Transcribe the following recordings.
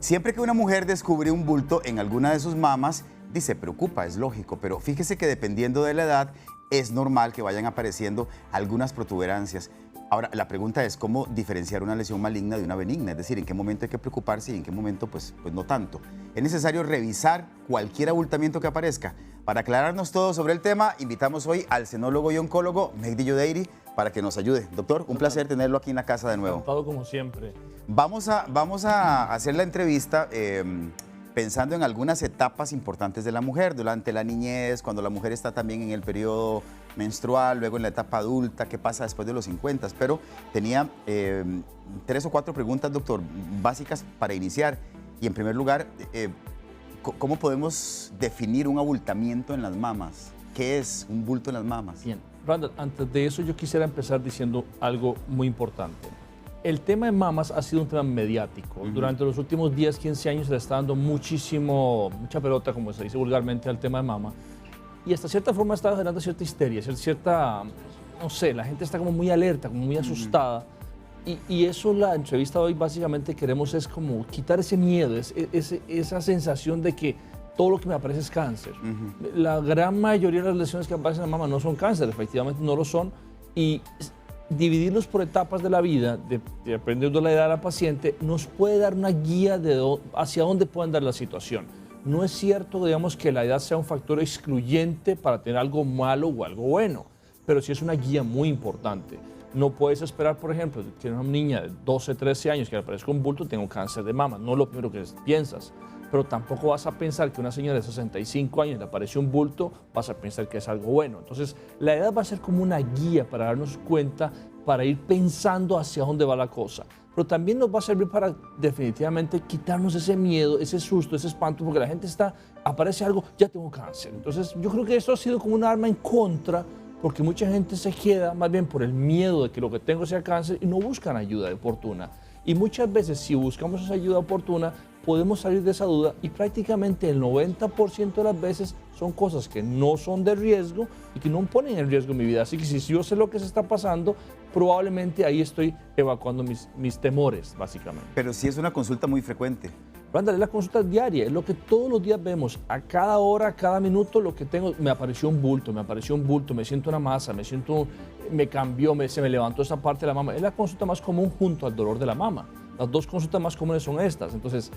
Siempre que una mujer descubre un bulto en alguna de sus mamas, se preocupa, es lógico, pero fíjese que dependiendo de la edad, es normal que vayan apareciendo algunas protuberancias. Ahora, la pregunta es cómo diferenciar una lesión maligna de una benigna, es decir, en qué momento hay que preocuparse y en qué momento pues no tanto. Es necesario revisar cualquier abultamiento que aparezca. Para aclararnos todo sobre el tema, invitamos hoy al senólogo y oncólogo Mehdi Yodeiri para que nos ayude. Doctor, un placer tenerlo aquí en la casa de nuevo. Encantado como siempre. Vamos a hacer la entrevista pensando en algunas etapas importantes de la mujer, durante la niñez, cuando la mujer está también en el periodo menstrual, luego en la etapa adulta, qué pasa después de los 50. Pero tenía 3 o 4 preguntas, doctor, básicas para iniciar. Y en primer lugar, ¿cómo podemos definir un abultamiento en las mamas? ¿Qué es un bulto en las mamas? Bien, Randall, antes de eso yo quisiera empezar diciendo algo muy importante. El tema de mamas ha sido un tema mediático. Durante los últimos 10, 15 años se le está dando mucha pelota, como se dice vulgarmente, al tema de mama. Y hasta cierta forma está generando cierta histeria, cierta, no sé, la gente está como muy alerta, como muy asustada. Y eso, la entrevista de hoy, básicamente queremos es como quitar ese miedo, esa sensación de que todo lo que me aparece es cáncer. La gran mayoría de las lesiones que aparecen en la mama no son cáncer, efectivamente no lo son. Y dividirlos por etapas de la vida, dependiendo de la edad de la paciente, nos puede dar una guía hacia dónde puede andar la situación. No es cierto, digamos, que la edad sea un factor excluyente para tener algo malo o algo bueno, pero sí es una guía muy importante. No puedes esperar, por ejemplo, que una niña de 12, 13 años que le aparezca un bulto tenga un cáncer de mama, no es lo primero que piensas. Pero tampoco vas a pensar que una señora de 65 años le apareció un bulto, vas a pensar que es algo bueno. Entonces, la edad va a ser como una guía para darnos cuenta, para ir pensando hacia dónde va la cosa. Pero también nos va a servir para definitivamente quitarnos ese miedo, ese susto, ese espanto, porque la gente aparece algo, ya tengo cáncer. Entonces, yo creo que eso ha sido como un arma en contra, porque mucha gente se queda más bien por el miedo de que lo que tengo sea cáncer y no buscan ayuda oportuna. Y muchas veces, si buscamos esa ayuda oportuna, podemos salir de esa duda y prácticamente el 90% de las veces son cosas que no son de riesgo y que no ponen en riesgo mi vida. Así que si yo sé lo que se está pasando, probablemente ahí estoy evacuando mis temores, básicamente. Pero sí es una consulta muy frecuente. Randall, es la consulta diaria, es lo que todos los días vemos, a cada hora, a cada minuto, lo que tengo, me apareció un bulto, me siento una masa, me cambió, se me levantó esa parte de la mama. Es la consulta más común junto al dolor de la mama. Las dos consultas más comunes son estas. Entonces,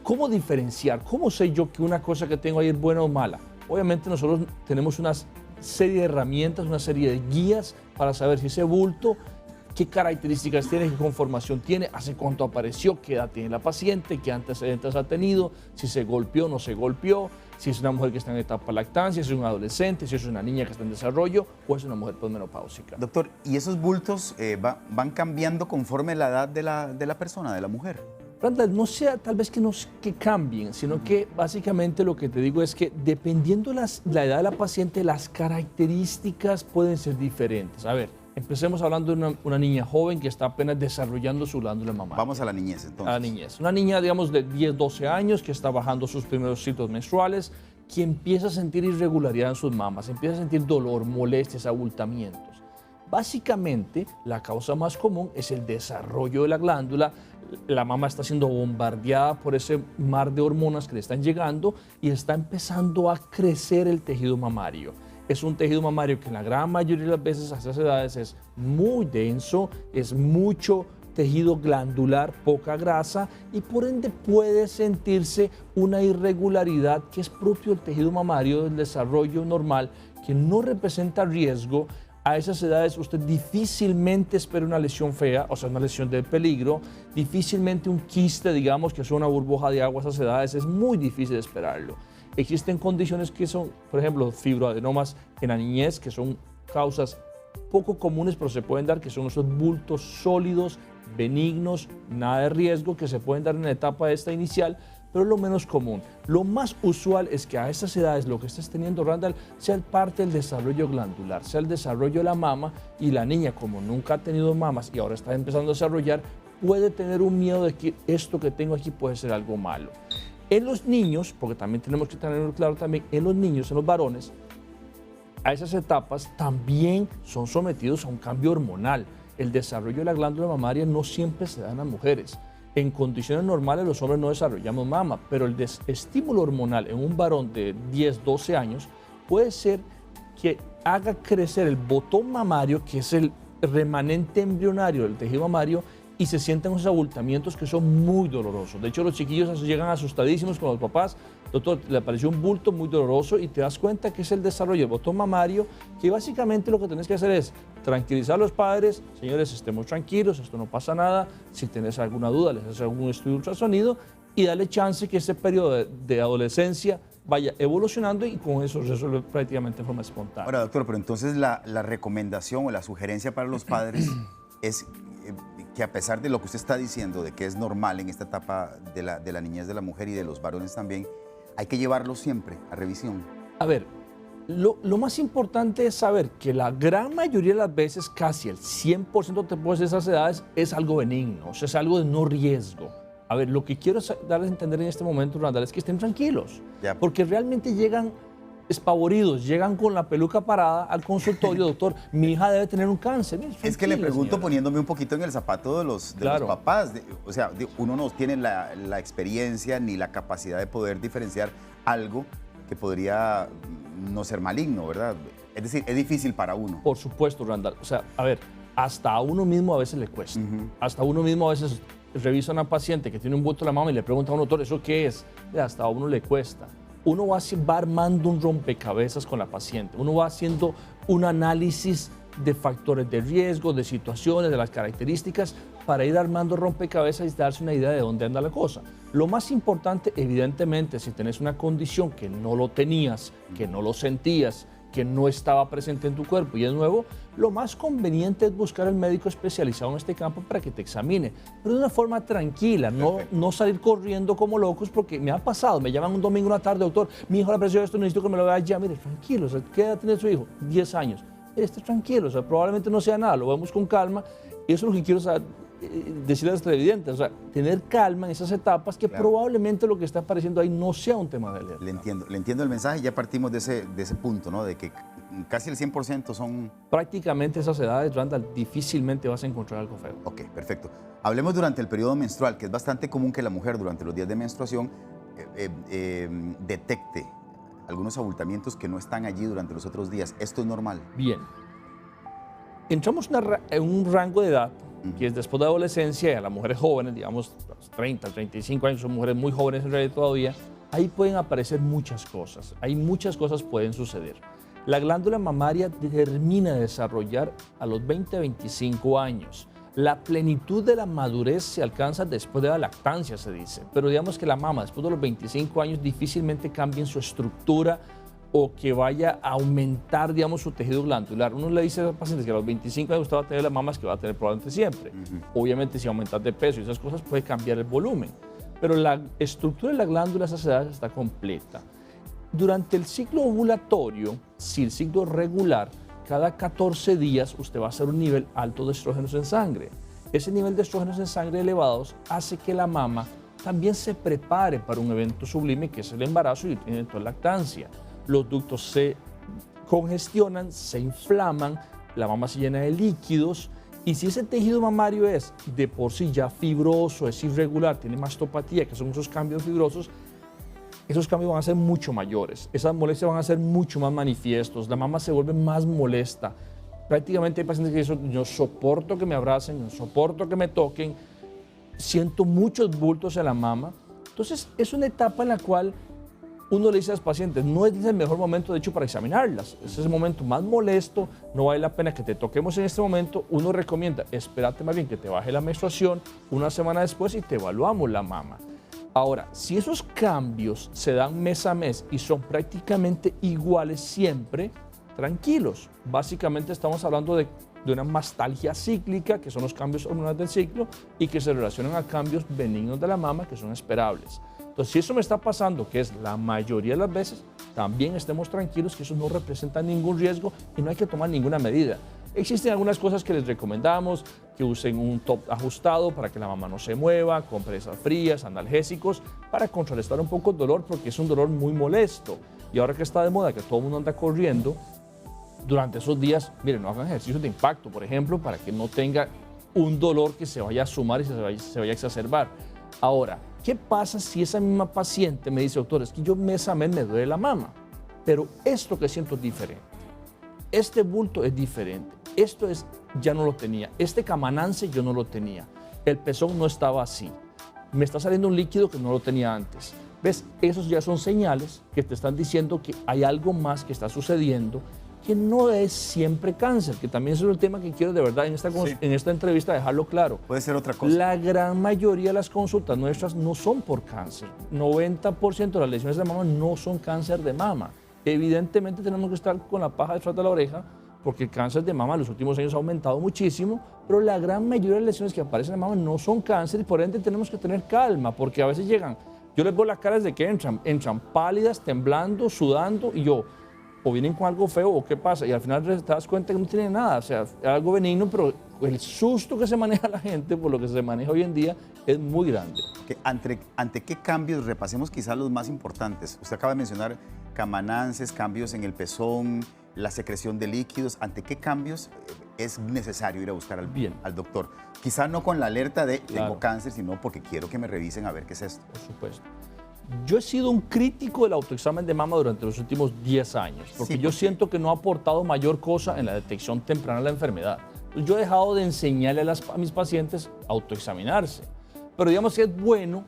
¿cómo diferenciar? ¿Cómo sé yo que una cosa que tengo ahí es buena o mala? Obviamente nosotros tenemos una serie de herramientas, una serie de guías para saber si ese bulto, qué características tiene, qué conformación tiene, hace cuánto apareció, qué edad tiene la paciente, qué antecedentes ha tenido, si se golpeó o no se golpeó, si es una mujer que está en etapa de lactancia, si es un adolescente, si es una niña que está en desarrollo o es una mujer posmenopáusica. Doctor, ¿y esos bultos van cambiando conforme la edad de la persona, de la mujer? Randall, no sea tal vez que cambien, sino que básicamente lo que te digo es que dependiendo la edad de la paciente, las características pueden ser diferentes. A ver, empecemos hablando de una niña joven que está apenas desarrollando su glándula mamaria. Vamos a la niñez, entonces. A la niñez. Una niña, digamos, de 10, 12 años que está bajando sus primeros ciclos menstruales, que empieza a sentir irregularidad en sus mamas, empieza a sentir dolor, molestias, abultamientos. Básicamente, la causa más común es el desarrollo de la glándula. La mama está siendo bombardeada por ese mar de hormonas que le están llegando y está empezando a crecer el tejido mamario. Es un tejido mamario que en la gran mayoría de las veces a esas edades es muy denso, es mucho tejido glandular, poca grasa y por ende puede sentirse una irregularidad que es propio del tejido mamario del desarrollo normal, que no representa riesgo. A esas edades usted difícilmente espera una lesión fea, o sea, una lesión de peligro, difícilmente un quiste, digamos, que es una burbuja de agua a esas edades, es muy difícil esperarlo. Existen condiciones que son, por ejemplo, fibroadenomas en la niñez, que son causas poco comunes, pero se pueden dar, que son esos bultos sólidos, benignos, nada de riesgo, que se pueden dar en la etapa esta inicial, pero es lo menos común. Lo más usual es que a esas edades lo que estés teniendo, Randall, sea parte del desarrollo glandular, sea el desarrollo de la mama, y la niña, como nunca ha tenido mamas y ahora está empezando a desarrollar, puede tener un miedo de que esto que tengo aquí puede ser algo malo. En los niños, porque también tenemos que tenerlo claro también, en los niños, en los varones, a esas etapas también son sometidos a un cambio hormonal. El desarrollo de la glándula mamaria no siempre se da en las mujeres. En condiciones normales los hombres no desarrollamos mama, pero el estímulo hormonal en un varón de 10, 12 años puede ser que haga crecer el botón mamario, que es el remanente embrionario del tejido mamario, y se sientan esos abultamientos que son muy dolorosos. De hecho, los chiquillos llegan asustadísimos con los papás. Doctor, le apareció un bulto muy doloroso y te das cuenta que es el desarrollo del botón mamario, que básicamente lo que tenés que hacer es tranquilizar a los padres. Señores, estemos tranquilos, esto no pasa nada. Si tenés alguna duda, les haces algún estudio de ultrasonido y dale chance que ese periodo de adolescencia vaya evolucionando y con eso se resuelve prácticamente de forma espontánea. Ahora, doctor, pero entonces la recomendación o la sugerencia para los padres es que a pesar de lo que usted está diciendo, de que es normal en esta etapa de la niñez de la mujer y de los varones también, hay que llevarlos siempre a revisión. A ver, lo más importante es saber que la gran mayoría de las veces, casi el 100% de esas edades, es algo benigno, o sea, es algo de no riesgo. A ver, lo que quiero darles a entender en este momento, Randall, es que estén tranquilos, porque realmente llegan espavoridos, llegan con la peluca parada al consultorio. Doctor, mi hija debe tener un cáncer. Es que le pregunto poniéndome un poquito en el zapato de los papás. O sea, uno no tiene la experiencia ni la capacidad de poder diferenciar algo que podría no ser maligno, ¿verdad? Es decir, es difícil para uno. Por supuesto, Randall. O sea, a ver, hasta a uno mismo a veces le cuesta. Hasta a uno mismo a veces revisa a una paciente que tiene un bulto en la mama y le pregunta a un doctor, ¿eso qué es? Hasta a uno le cuesta. Uno va armando un rompecabezas con la paciente. Uno va haciendo un análisis de factores de riesgo, de situaciones, de las características, para ir armando rompecabezas y darse una idea de dónde anda la cosa. Lo más importante, evidentemente, si tenés una condición que no lo tenías, que no lo sentías, que no estaba presente en tu cuerpo y es nuevo, lo más conveniente es buscar al médico especializado en este campo para que te examine, pero de una forma tranquila, no salir corriendo como locos, porque me ha pasado, me llaman un domingo una tarde, doctor, mi hijo le apareció esto, necesito que me lo vea ya. Mire, tranquilo, o sea, ¿qué edad tiene su hijo? 10 años. Esté tranquilo, o sea, probablemente no sea nada, lo vemos con calma, y eso es lo que quiero saber, decirles a los televidentes, o sea, tener calma en esas etapas, que probablemente lo que está apareciendo ahí no sea un tema de alerta. Le entiendo el mensaje, ya partimos de ese punto, ¿no? De que casi el 100% son... Prácticamente esas edades, Randall, difícilmente vas a encontrar algo feo. Ok, perfecto. Hablemos durante el periodo menstrual, que es bastante común que la mujer durante los días de menstruación detecte algunos abultamientos que no están allí durante los otros días. ¿Esto es normal? Bien. Entramos en un rango de edad que es después de la adolescencia, y a las mujeres jóvenes, digamos, los 30, 35 años, son mujeres muy jóvenes en realidad todavía, ahí pueden aparecer muchas cosas. Hay muchas cosas pueden suceder. La glándula mamaria termina de desarrollar a los 20 a 25 años. La plenitud de la madurez se alcanza después de la lactancia, se dice. Pero digamos que la mama, después de los 25 años, difícilmente cambia en su estructura o que vaya a aumentar, digamos, su tejido glandular. Uno le dice a los pacientes que a los 25 años usted va a tener las mamas que va a tener probablemente siempre. Obviamente, si aumentas de peso y esas cosas, puede cambiar el volumen. Pero la estructura de la glándula a esas edades está completa. Durante el ciclo ovulatorio, si el ciclo es regular, cada 14 días usted va a hacer un nivel alto de estrógenos en sangre. Ese nivel de estrógenos en sangre elevados hace que la mama también se prepare para un evento sublime que es el embarazo y el evento de lactancia. Los ductos se congestionan, se inflaman, la mama se llena de líquidos, y si ese tejido mamario es de por sí ya fibroso, es irregular, tiene mastopatía, que son esos cambios fibrosos, esos cambios van a ser mucho mayores, esas molestias van a ser mucho más manifiestos, la mama se vuelve más molesta. Prácticamente hay pacientes que dicen, yo soporto que me abracen, yo soporto que me toquen, siento muchos bultos en la mama. Entonces es una etapa en la cual uno le dice a los pacientes, no es el mejor momento de hecho para examinarlas, ese es el momento más molesto, no vale la pena que te toquemos en este momento. Uno recomienda, espérate más bien que te baje la menstruación una semana después y te evaluamos la mama. Ahora, si esos cambios se dan mes a mes y son prácticamente iguales siempre, tranquilos. Básicamente estamos hablando de una mastalgia cíclica, que son los cambios hormonales del ciclo, y que se relacionan a cambios benignos de la mama, que son esperables. Entonces, si eso me está pasando, que es la mayoría de las veces, también estemos tranquilos que eso no representa ningún riesgo y no hay que tomar ninguna medida. Existen algunas cosas que les recomendamos, que usen un top ajustado para que la mama no se mueva, compresas frías, analgésicos, para contrarrestar un poco el dolor, porque es un dolor muy molesto. Y ahora que está de moda, que todo el mundo anda corriendo, durante esos días, miren, no hagan ejercicios de impacto, por ejemplo, para que no tenga un dolor que se vaya a sumar y se vaya a exacerbar. Ahora, ¿qué pasa si esa misma paciente me dice, doctor, es que yo mes a mes me duele la mama, pero esto que siento es diferente, este bulto es diferente, esto es, ya no lo tenía, este camanance yo no lo tenía, el pezón no estaba así, me está saliendo un líquido que no lo tenía antes? ¿Ves? Esos ya son señales que te están diciendo que hay algo más que está sucediendo, que no es siempre cáncer, que también es el tema que quiero de verdad en esta entrevista dejarlo claro. Puede ser otra cosa. La gran mayoría de las consultas nuestras no son por cáncer. 90% de las lesiones de mama no son cáncer de mama. Evidentemente tenemos que estar con la paja detrás de la oreja porque el cáncer de mama en los últimos años ha aumentado muchísimo, pero la gran mayoría de las lesiones que aparecen en mama no son cáncer y por ende tenemos que tener calma porque a veces llegan, yo les veo las caras de que entran pálidas, temblando, sudando y yo, o vienen con algo feo o qué pasa, y al final te das cuenta que no tiene nada, o sea, es algo benigno, pero el susto que se maneja la gente por lo que se maneja hoy en día es muy grande. ¿Ante qué cambios? Repasemos quizás los más importantes. Usted acaba de mencionar camanances, cambios en el pezón, la secreción de líquidos. ¿Ante qué cambios es necesario ir a buscar al doctor? Quizás no con la alerta de tengo cáncer, sino porque quiero que me revisen a ver qué es esto. Por supuesto. Yo he sido un crítico del autoexamen de mama durante los últimos 10 años, porque yo siento que no ha aportado mayor cosa en la detección temprana de la enfermedad. Entonces, yo he dejado de enseñarle a mis pacientes a autoexaminarse. Pero digamos que es bueno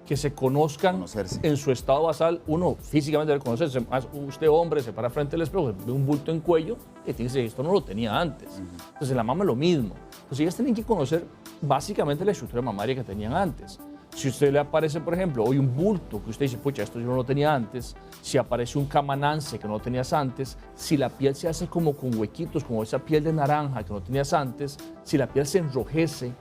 que se conozcan en su estado basal. Uno físicamente debe conocerse. Usted, hombre, se para frente al espejo, ve un bulto en cuello y te dice, esto no lo tenía antes. Entonces, en la mama es lo mismo. Entonces, ellas tienen que conocer básicamente la estructura mamaria que tenían antes. Si a usted le aparece, por ejemplo, hoy un bulto que usted dice, pucha, esto yo no lo tenía antes, si aparece un camanance que no lo tenías antes, si la piel se hace como con huequitos, como esa piel de naranja que no tenías antes, si la piel se enrojece,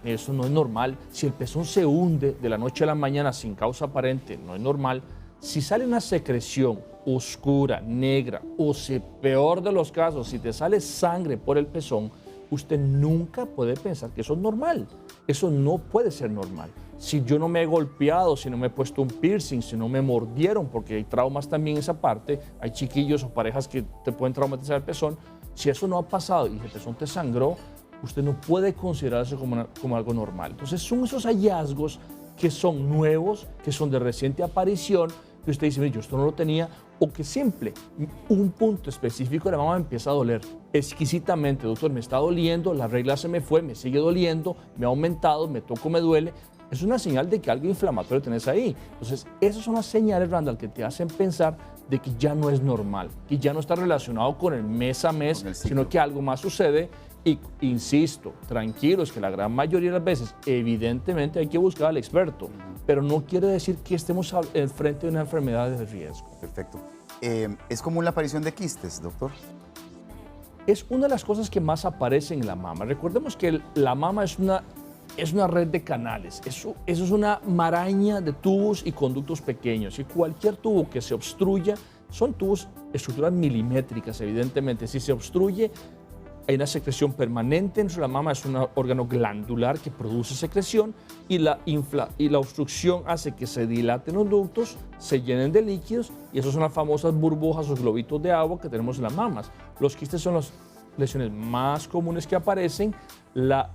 eso no es normal. Si el pezón se hunde de la noche a la mañana sin causa aparente, no es normal. Si sale una secreción oscura, negra, o si, peor de los casos, si te sale sangre por el pezón, usted nunca puede pensar que eso es normal. Eso no puede ser normal. Si yo no me he golpeado, si no me he puesto un piercing, si no me mordieron, porque hay traumas también en esa parte, hay chiquillos o parejas que te pueden traumatizar el pezón, si eso no ha pasado y el pezón te sangró, usted no puede considerarse como algo normal. Entonces son esos hallazgos que son nuevos, que son de reciente aparición, que usted dice, mire, yo esto no lo tenía, o que simple, un punto específico de la mama me empieza a doler exquisitamente, doctor, me está doliendo, la regla se me fue, me sigue doliendo, me ha aumentado, me toco, me duele. Es una señal de que algo inflamatorio tenés ahí. Entonces, esas son las señales, Randall, que te hacen pensar de que ya no es normal, que ya no está relacionado con el mes a mes, sino que algo más sucede. Y insisto, tranquilos, que la gran mayoría de las veces, evidentemente hay que buscar al experto, pero no quiere decir que estemos frente a una enfermedad de riesgo. Perfecto. ¿Es común la aparición de quistes, doctor? Es una de las cosas que más aparecen en la mama. Recordemos que la mama es una red de canales. Eso es una maraña de tubos y conductos pequeños. Y cualquier tubo que se obstruya, son tubos, estructuras milimétricas, evidentemente. Si se obstruye, hay una secreción permanente dentro de la mama, es un órgano glandular que produce secreción y la obstrucción hace que se dilaten los ductos, se llenen de líquidos y esas son las famosas burbujas o globitos de agua que tenemos en las mamas. Los quistes son las lesiones más comunes que aparecen. La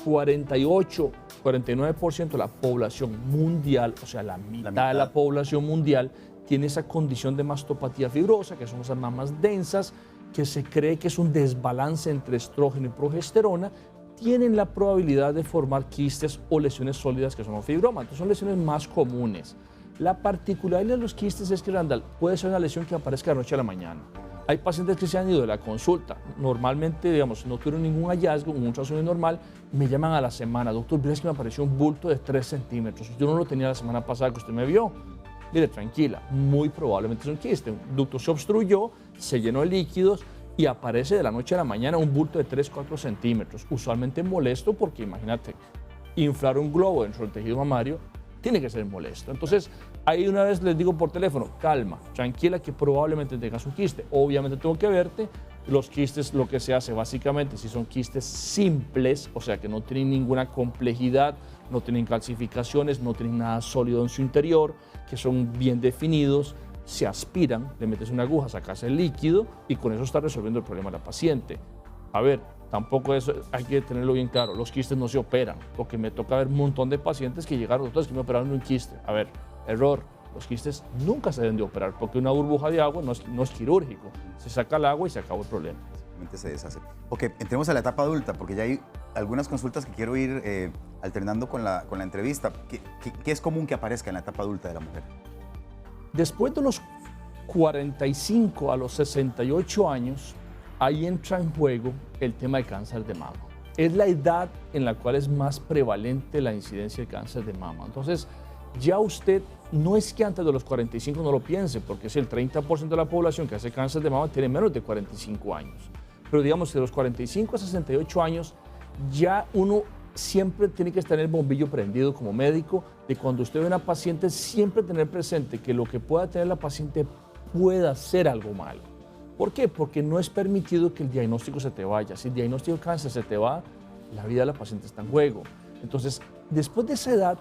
49% de la población mundial, o sea, la mitad de la población mundial, tiene esa condición de mastopatía fibrosa, que son esas mamas densas, que se cree que es un desbalance entre estrógeno y progesterona, tienen la probabilidad de formar quistes o lesiones sólidas que son los fibromas. Entonces son lesiones más comunes. La particularidad de los quistes es que, Randall, puede ser una lesión que aparezca de noche a la mañana. Hay pacientes que se han ido de la consulta, normalmente, digamos, no tuvieron ningún hallazgo, un ultrasonido normal, me llaman a la semana, doctor, mira, es que me apareció un bulto de 3 centímetros, yo no lo tenía la semana pasada que usted me vio. Mire, tranquila, muy probablemente es un quiste. Un ducto se obstruyó, se llenó de líquidos y aparece de la noche a la mañana un bulto de 3-4 centímetros. Usualmente molesto porque, imagínate, inflar un globo dentro del tejido mamario tiene que ser molesto. Entonces, ahí una vez les digo por teléfono, calma, tranquila, que probablemente tengas un quiste. Obviamente tengo que verte. Los quistes, lo que se hace básicamente, si son quistes simples, o sea que no tienen ninguna complejidad, no tienen calcificaciones, no tienen nada sólido en su interior, que son bien definidos, se aspiran, le metes una aguja, sacas el líquido y con eso está resolviendo el problema de la paciente. A ver, tampoco eso hay que tenerlo bien claro. Los quistes no se operan, porque me toca ver un montón de pacientes que llegaron, doctores, que me operaron de un quiste. A ver, error. Los quistes nunca se deben de operar, porque una burbuja de agua no es quirúrgico. Se saca el agua y se acabó el problema. Simplemente se deshace. Ok, entremos a la etapa adulta, porque ya hay algunas consultas que quiero ir alternando con la entrevista. ¿Qué es común que aparezca en la etapa adulta de la mujer? Después de los 45 a los 68 años, ahí entra en juego el tema de cáncer de mama. Es la edad en la cual es más prevalente la incidencia de cáncer de mama. Entonces, ya usted, no es que antes de los 45 no lo piense, porque es el 30% de la población que hace cáncer de mama tiene menos de 45 años. Pero digamos, de los 45 a 68 años, ya uno siempre tiene que estar en el bombillo prendido como médico, de cuando usted ve a una paciente, siempre tener presente que lo que pueda tener la paciente pueda ser algo malo. ¿Por qué? Porque no es permitido que el diagnóstico se te vaya. Si el diagnóstico de cáncer se te va, la vida de la paciente está en juego. Entonces, después de esa edad,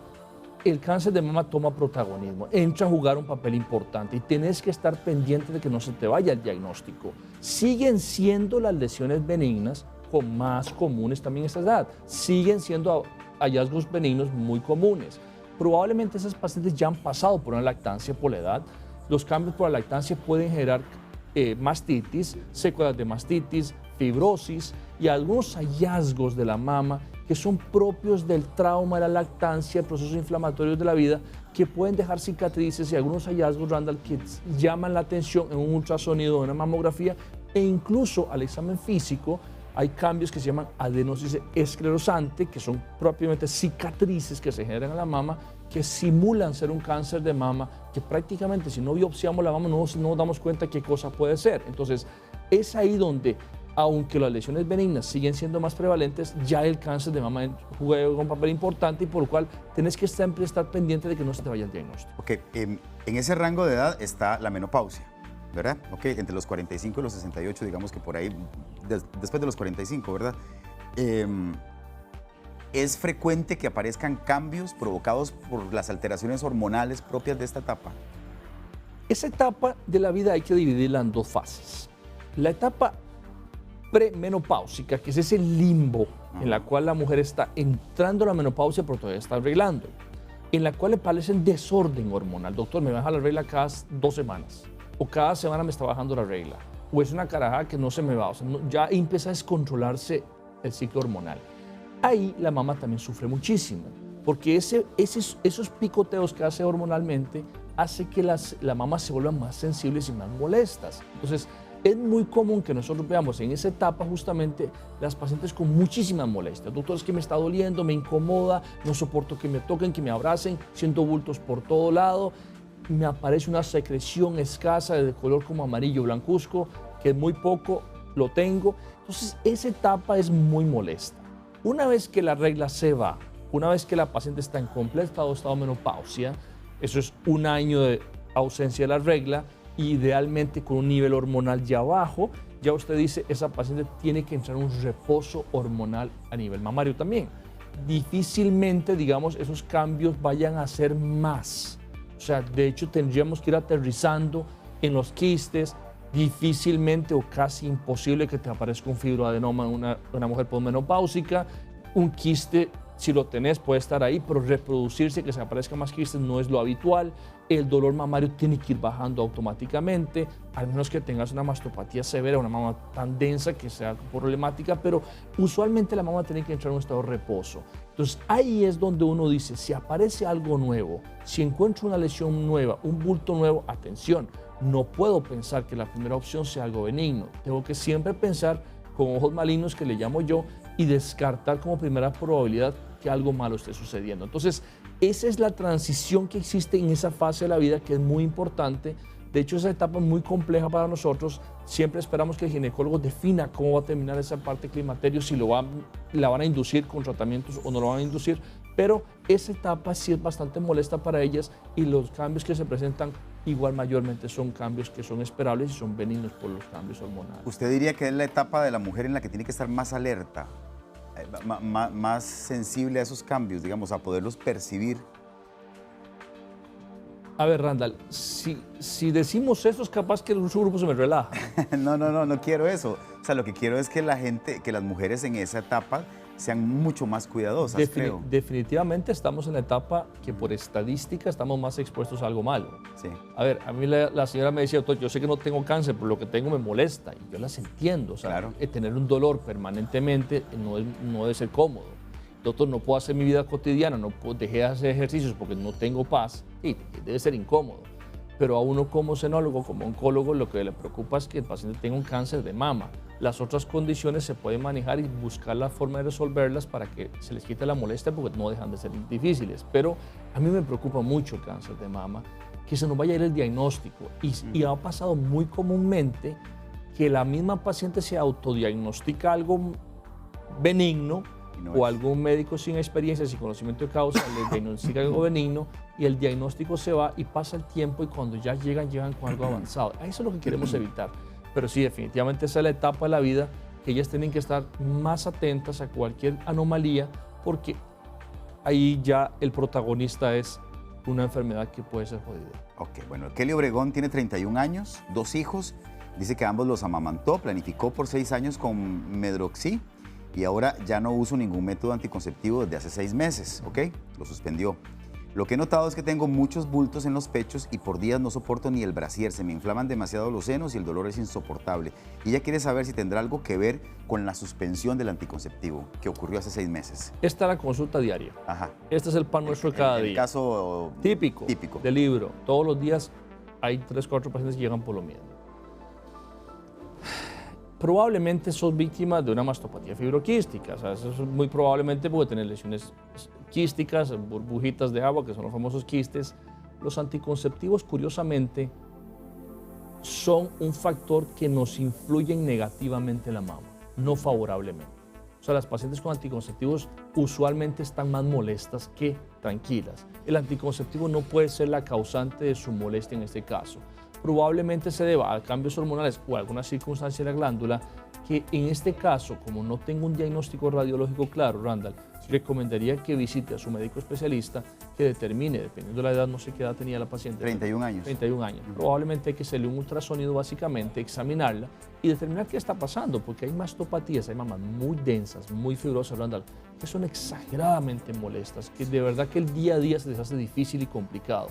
el cáncer de mama toma protagonismo, entra a jugar un papel importante y tienes que estar pendiente de que no se te vaya el diagnóstico. Siguen siendo las lesiones benignas más comunes también a esta edad, siguen siendo hallazgos benignos muy comunes. Probablemente esas pacientes ya han pasado por una lactancia por la edad. Los cambios por la lactancia pueden generar mastitis, secuelas de mastitis, fibrosis y algunos hallazgos de la mama que son propios del trauma de la lactancia, procesos inflamatorios de la vida, que pueden dejar cicatrices y algunos hallazgos, Randall, que llaman la atención en un ultrasonido, en una mamografía e incluso al examen físico. Hay cambios que se llaman adenosis esclerosante, que son propiamente cicatrices que se generan en la mama, que simulan ser un cáncer de mama, que prácticamente si no biopsiamos la mama no nos damos cuenta qué cosa puede ser. Entonces, es ahí donde, aunque las lesiones benignas siguen siendo más prevalentes, ya el cáncer de mama juega un papel importante y por lo cual tienes que siempre estar pendiente de que no se te vaya el diagnóstico. Ok, en ese rango de edad está la menopausia, ¿verdad? Ok, entre los 45 y los 68, digamos que por ahí, después de los 45, ¿verdad? ¿Es frecuente que aparezcan cambios provocados por las alteraciones hormonales propias de esta etapa? Esa etapa de la vida hay que dividirla en dos fases. La etapa premenopáusica, que es ese limbo en la cual la mujer está entrando a la menopausia pero todavía está arreglando, en la cual le parece un desorden hormonal. Doctor, me baja la regla cada 2 semanas, o cada semana me está bajando la regla, o es una carajada que no se me va, o sea, ya empieza a descontrolarse el ciclo hormonal. Ahí la mama también sufre muchísimo, porque esos picoteos que hace hormonalmente hace que la mama se vuelvan más sensibles y más molestas. Entonces, es muy común que nosotros veamos en esa etapa justamente las pacientes con muchísimas molestias. Doctor, es que me está doliendo, me incomoda, no soporto que me toquen, que me abracen, siento bultos por todo lado, me aparece una secreción escasa de color como amarillo blancuzco, que muy poco lo tengo. Entonces, esa etapa es muy molesta. Una vez que la regla se va, una vez que la paciente está en completo estado de menopausia, eso es 1 año de ausencia de la regla, idealmente con un nivel hormonal ya bajo, ya usted dice, esa paciente tiene que entrar en un reposo hormonal a nivel mamario también. Difícilmente, digamos, esos cambios vayan a ser más. O sea, de hecho, tendríamos que ir aterrizando en los quistes. Difícilmente o casi imposible que te aparezca un fibroadenoma en una mujer posmenopáusica. Un quiste, si lo tenés, puede estar ahí, pero reproducirse, que se aparezcan más quistes, no es lo habitual. El dolor mamario tiene que ir bajando automáticamente, al menos que tengas una mastopatía severa, una mama tan densa que sea problemática, pero usualmente la mama tiene que entrar en un estado de reposo. Entonces ahí es donde uno dice, si aparece algo nuevo, si encuentro una lesión nueva, un bulto nuevo, atención, no puedo pensar que la primera opción sea algo benigno. Tengo que siempre pensar con ojos malignos, que le llamo yo, y descartar como primera probabilidad que algo malo esté sucediendo. Entonces, esa es la transición que existe en esa fase de la vida, que es muy importante. De hecho, esa etapa es muy compleja para nosotros. Siempre esperamos que el ginecólogo defina cómo va a terminar esa parte de climaterio, si la van a inducir con tratamientos o no lo van a inducir. Pero esa etapa sí es bastante molesta para ellas y los cambios que se presentan igual mayormente son cambios que son esperables y son benignos por los cambios hormonales. ¿Usted diría que es la etapa de la mujer en la que tiene que estar más alerta, más sensible a esos cambios, digamos, a poderlos percibir? A ver, Randall, si decimos eso es capaz que su grupo se me relaja. No quiero eso. O sea, lo que quiero es que la gente, que las mujeres en esa etapa sean mucho más cuidadosas, creo. Definitivamente estamos en la etapa que por estadística estamos más expuestos a algo malo. Sí. A ver, a mí la señora me decía, doctor, yo sé que no tengo cáncer, pero lo que tengo me molesta. Y yo las entiendo. O sea, Claro. Tener un dolor permanentemente no debe ser cómodo. Doctor, no puedo hacer mi vida cotidiana, dejé de hacer ejercicios porque no tengo paz. Sí, debe ser incómodo. Pero a uno como senólogo, como oncólogo, lo que le preocupa es que el paciente tenga un cáncer de mama. Las otras condiciones se pueden manejar y buscar la forma de resolverlas para que se les quite la molestia porque no dejan de ser difíciles. Pero a mí me preocupa mucho el cáncer de mama, que se nos vaya a ir el diagnóstico. Y ha pasado muy comúnmente que la misma paciente se autodiagnostica algo benigno, o algún médico sin experiencia, sin conocimiento de causa, le diagnostica algo benigno y el diagnóstico se va y pasa el tiempo y cuando ya llegan con algo avanzado. Eso es lo que queremos evitar. Pero sí, definitivamente esa es la etapa de la vida que ellas tienen que estar más atentas a cualquier anomalía porque ahí ya el protagonista es una enfermedad que puede ser jodida. Ok, bueno, Kelly Obregón tiene 31 años, 2 hijos, dice que ambos los amamantó, planificó por 6 años con Medroxy y ahora ya no uso ningún método anticonceptivo desde hace 6 meses, ¿ok? Lo suspendió. Lo que he notado es que tengo muchos bultos en los pechos y por días no soporto ni el brasier, se me inflaman demasiado los senos y el dolor es insoportable. Y ella quiere saber si tendrá algo que ver con la suspensión del anticonceptivo que ocurrió hace 6 meses. Esta es la consulta diaria. Ajá. Este es el pan nuestro de cada día. El caso típico del libro. Todos los días hay 3 o 4 pacientes que llegan por lo mismo. Probablemente sos víctima de una mastopatía fibroquística. O sea, eso es muy probablemente puede tener lesiones quísticas, burbujitas de agua, que son los famosos quistes. Los anticonceptivos, curiosamente, son un factor que nos influyen negativamente en la mama, no favorablemente. O sea, las pacientes con anticonceptivos usualmente están más molestas que tranquilas. El anticonceptivo no puede ser la causante de su molestia en este caso. Probablemente se deba a cambios hormonales o a alguna circunstancia de la glándula que en este caso, como no tengo un diagnóstico radiológico claro, Randall, recomendaría que visite a su médico especialista que determine, dependiendo de la edad, no sé qué edad tenía la paciente. 31 años. 31 años. Probablemente hay que hacerle un ultrasonido básicamente, examinarla y determinar qué está pasando, porque hay mastopatías, hay mamas muy densas, muy fibrosas, Randall, que son exageradamente molestas, que de verdad que el día a día se les hace difícil y complicado.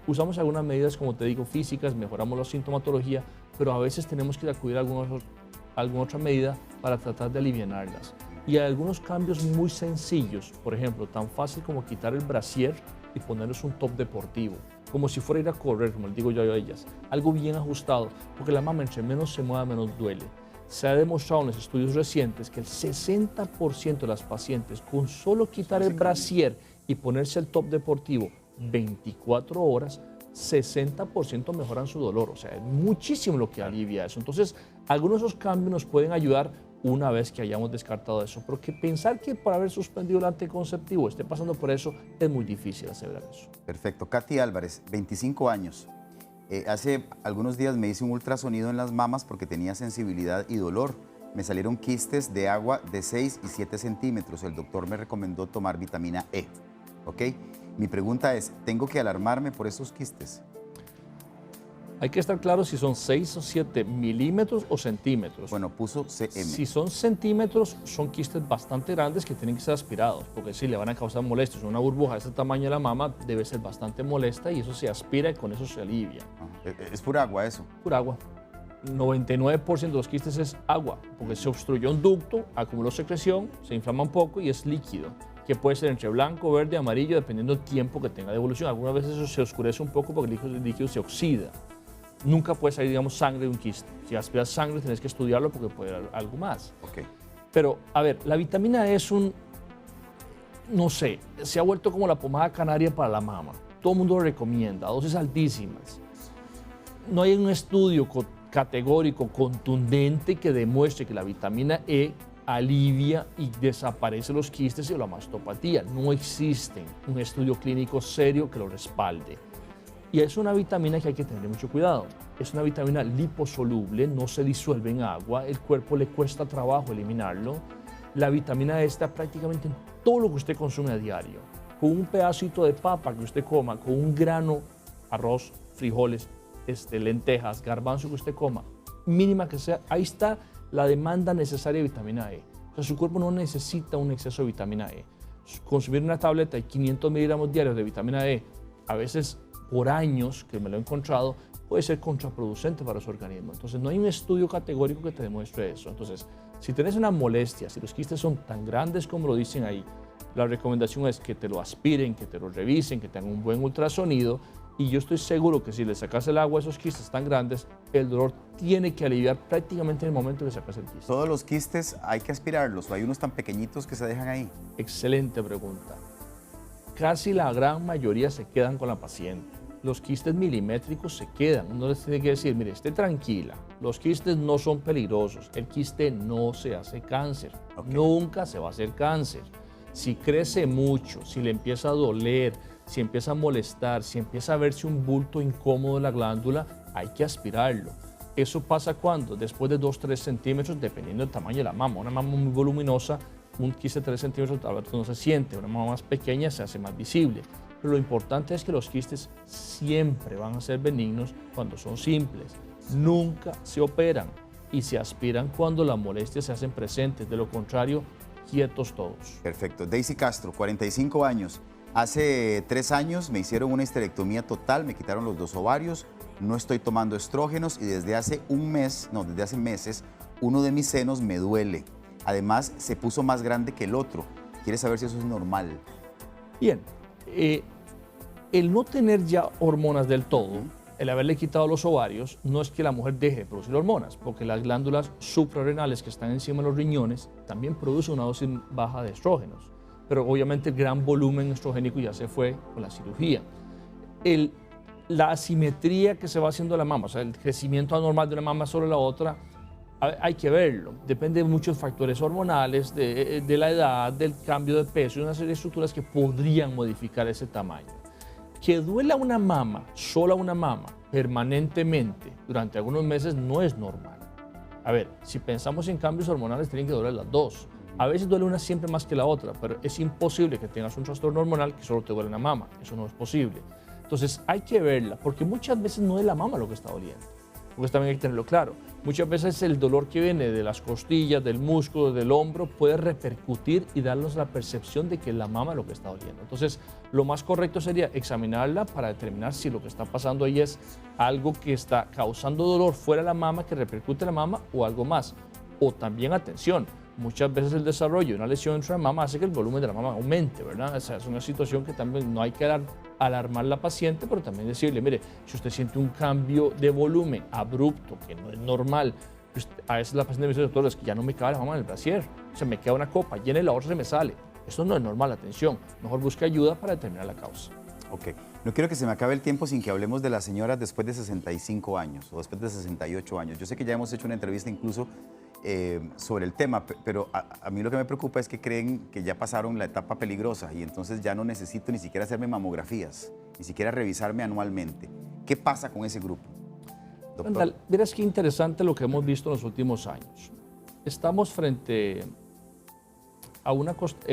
Usamos algunas medidas, como te digo, físicas, mejoramos la sintomatología, pero a veces tenemos que acudir a alguna otra medida para tratar de alivianarlas. Y hay algunos cambios muy sencillos, por ejemplo, tan fácil como quitar el brasier y ponerles un top deportivo, como si fuera a ir a correr, como les digo yo a ellas, algo bien ajustado, porque la mama entre menos se mueva, menos duele. Se ha demostrado en los estudios recientes que el 60% de las pacientes con solo quitar el brasier y ponerse el top deportivo 24 horas, 60% mejoran su dolor. O sea, es muchísimo lo que alivia eso. Entonces, algunos de esos cambios nos pueden ayudar una vez que hayamos descartado eso. Pero que pensar que por haber suspendido el anticonceptivo esté pasando por eso es muy difícil aseverar eso. Perfecto. Katy Álvarez, 25 años. Hace algunos días me hice un ultrasonido en las mamas porque tenía sensibilidad y dolor. Me salieron quistes de agua de 6 y 7 centímetros. El doctor me recomendó tomar vitamina E. ¿Ok? Mi pregunta es, ¿tengo que alarmarme por esos quistes? Hay que estar claro si son 6 o 7 milímetros o centímetros. Bueno, puso CM. Si son centímetros, son quistes bastante grandes que tienen que ser aspirados, porque sí, le van a causar molestias. Una burbuja de este tamaño de la mama debe ser bastante molesta y eso se aspira y con eso se alivia. ¿Es pura agua eso? Pura agua. 99% de los quistes es agua, porque se obstruyó un ducto, acumuló secreción, se inflama un poco y es líquido, que puede ser entre blanco, verde, amarillo, dependiendo del tiempo que tenga de evolución. Algunas veces eso se oscurece un poco porque el líquido se oxida. Nunca puede salir, digamos, sangre de un quiste. Si aspiras sangre, tienes que estudiarlo porque puede haber algo más. Okay. Pero, a ver, la vitamina E es no sé, se ha vuelto como la pomada canaria para la mama. Todo el mundo lo recomienda, dosis altísimas. No hay un estudio categórico, contundente, que demuestre que la vitamina E alivia y desaparece los quistes y la mastopatía. No existe un estudio clínico serio que lo respalde. Y es una vitamina que hay que tener mucho cuidado. Es una vitamina liposoluble, no se disuelve en agua, el cuerpo le cuesta trabajo eliminarlo. La vitamina E está prácticamente en todo lo que usted consume a diario. Con un pedacito de papa que usted coma, con un grano arroz, frijoles, lentejas, garbanzo que usted coma, mínima que sea, ahí está la demanda necesaria de vitamina E. O sea, su cuerpo no necesita un exceso de vitamina E. Consumir una tableta de 500 miligramos diarios de vitamina E, a veces por años, que me lo he encontrado, puede ser contraproducente para su organismo. Entonces, no hay un estudio categórico que te demuestre eso. Entonces, si tienes una molestia, si los quistes son tan grandes como lo dicen ahí, la recomendación es que te lo aspiren, que te lo revisen, que tengan un buen ultrasonido. Y yo estoy seguro que si le sacas el agua a esos quistes tan grandes, el dolor tiene que aliviar prácticamente en el momento que sacas el quiste. ¿Todos los quistes hay que aspirarlos o hay unos tan pequeñitos que se dejan ahí? Excelente pregunta. Casi la gran mayoría se quedan con la paciente. Los quistes milimétricos se quedan. Uno les tiene que decir, mire, esté tranquila, los quistes no son peligrosos, el quiste no se hace cáncer, nunca se va a hacer cáncer. Si crece mucho, si le empieza a doler, si empieza a molestar, si empieza a verse un bulto incómodo en la glándula, hay que aspirarlo. Eso pasa cuando, después de 2-3 centímetros, dependiendo del tamaño de la mama. Una mama muy voluminosa, un quiste de 3 centímetros tal vez no se siente, una mama más pequeña se hace más visible. Pero lo importante es que los quistes siempre van a ser benignos cuando son simples. Nunca se operan y se aspiran cuando las molestias se hacen presentes. De lo contrario, quietos todos. Perfecto. Daisy Castro, 45 años. Hace 3 años me hicieron una histerectomía total, me quitaron los 2 ovarios, no estoy tomando estrógenos y desde hace meses, uno de mis senos me duele. Además, se puso más grande que el otro. ¿Quiere saber si eso es normal? Bien, el no tener ya hormonas del todo, el haberle quitado los ovarios, no es que la mujer deje de producir hormonas, porque las glándulas suprarrenales que están encima de los riñones también producen una dosis baja de estrógenos. Pero obviamente el gran volumen estrogénico ya se fue con la cirugía. La asimetría que se va haciendo de la mama, o sea, el crecimiento anormal de una mama sobre la otra, hay que verlo. Depende de muchos factores hormonales, de la edad, del cambio de peso y una serie de estructuras que podrían modificar ese tamaño. Que duela una mama, sola una mama, permanentemente durante algunos meses no es normal. A ver, si pensamos en cambios hormonales, tienen que doler las dos. A veces duele una siempre más que la otra, pero es imposible que tengas un trastorno hormonal que solo te duele una mama. Eso no es posible. Entonces hay que verla, porque muchas veces no es la mama lo que está doliendo. Porque también hay que tenerlo claro. Muchas veces el dolor que viene de las costillas, del músculo, del hombro, puede repercutir y darnos la percepción de que es la mama lo que está doliendo. Entonces, lo más correcto sería examinarla para determinar si lo que está pasando ahí es algo que está causando dolor fuera de la mama, que repercute en la mama, o algo más. O también, atención, muchas veces el desarrollo de una lesión dentro de la mama hace que el volumen de la mama aumente, ¿verdad? O sea, es una situación que también no hay que alarmar a la paciente, pero también decirle, mire, si usted siente un cambio de volumen abrupto, que no es normal, a veces la paciente me dice, doctor, es que ya no me cabe la mama en el brasier, se me queda una copa, llena y la otra se me sale. Esto no es normal, atención, mejor busque ayuda para determinar la causa. Ok, no quiero que se me acabe el tiempo sin que hablemos de las señoras después de 65 años o después de 68 años. Yo sé que ya hemos hecho una entrevista incluso sobre el tema, pero a mí lo que me preocupa es que creen que ya pasaron la etapa peligrosa y entonces ya no necesito ni siquiera hacerme mamografías, ni siquiera revisarme anualmente. ¿Qué pasa con ese grupo, doctor? Randall, verás qué interesante lo que hemos visto en los últimos años. Estamos frente en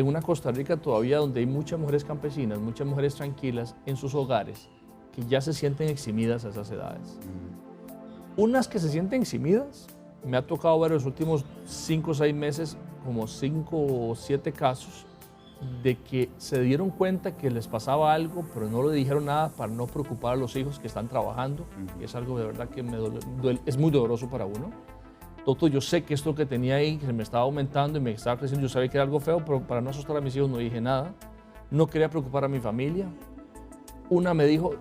una Costa Rica todavía donde hay muchas mujeres campesinas, muchas mujeres tranquilas en sus hogares que ya se sienten eximidas a esas edades. Unas que se sienten eximidas, me ha tocado ver en los últimos 5 o 6 meses como 5 o 7 casos de que se dieron cuenta que les pasaba algo, pero no le dijeron nada para no preocupar a los hijos que están trabajando. Y es algo de verdad que es muy doloroso para uno. Doctor, yo sé que esto que tenía ahí, que se me estaba aumentando y me estaba creciendo, yo sabía que era algo feo, pero para no asustar a mis hijos no dije nada. No quería preocupar a mi familia. Una me dijo,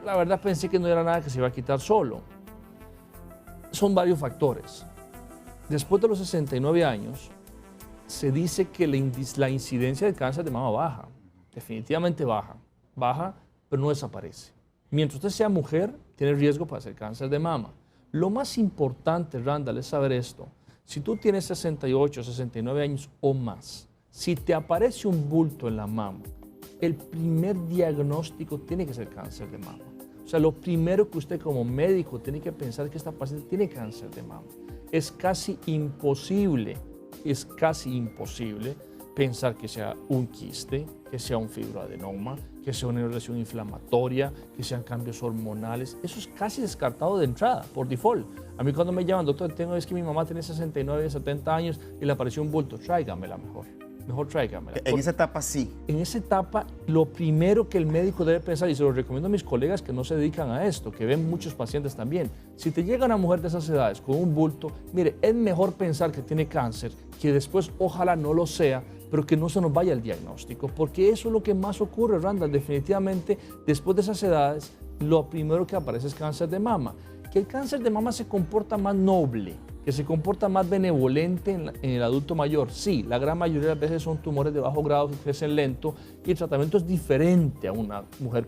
la verdad pensé que no era nada que se iba a quitar solo. Son varios factores. Después de los 69 años, se dice que la incidencia de cáncer de mama baja, definitivamente baja, pero no desaparece. Mientras usted sea mujer, tiene riesgo para hacer cáncer de mama. Lo más importante, Randall, es saber esto. Si tú tienes 68, 69 años o más, si te aparece un bulto en la mama, el primer diagnóstico tiene que ser cáncer de mama. O sea, lo primero que usted como médico tiene que pensar es que esta paciente tiene cáncer de mama. Es casi imposible pensar que sea un quiste, que sea un fibroadenoma, que sea una lesión inflamatoria, que sean cambios hormonales. Eso es casi descartado de entrada, por default. A mí cuando me llaman, doctor, es que mi mamá tiene 69, 70 años y le apareció un bulto, tráigamela mejor. Mejor tráigamela. En esa etapa sí. En esa etapa, lo primero que el médico debe pensar, y se lo recomiendo a mis colegas que no se dedican a esto, que ven muchos pacientes también, si te llega una mujer de esas edades con un bulto, mire, es mejor pensar que tiene cáncer, que después ojalá no lo sea, pero que no se nos vaya el diagnóstico, porque eso es lo que más ocurre, Randall. Definitivamente, después de esas edades, lo primero que aparece es cáncer de mama. Que el cáncer de mama se comporta más noble, que se comporta más benevolente en el adulto mayor. Sí, la gran mayoría de las veces son tumores de bajo grado que crecen lento y el tratamiento es diferente a una mujer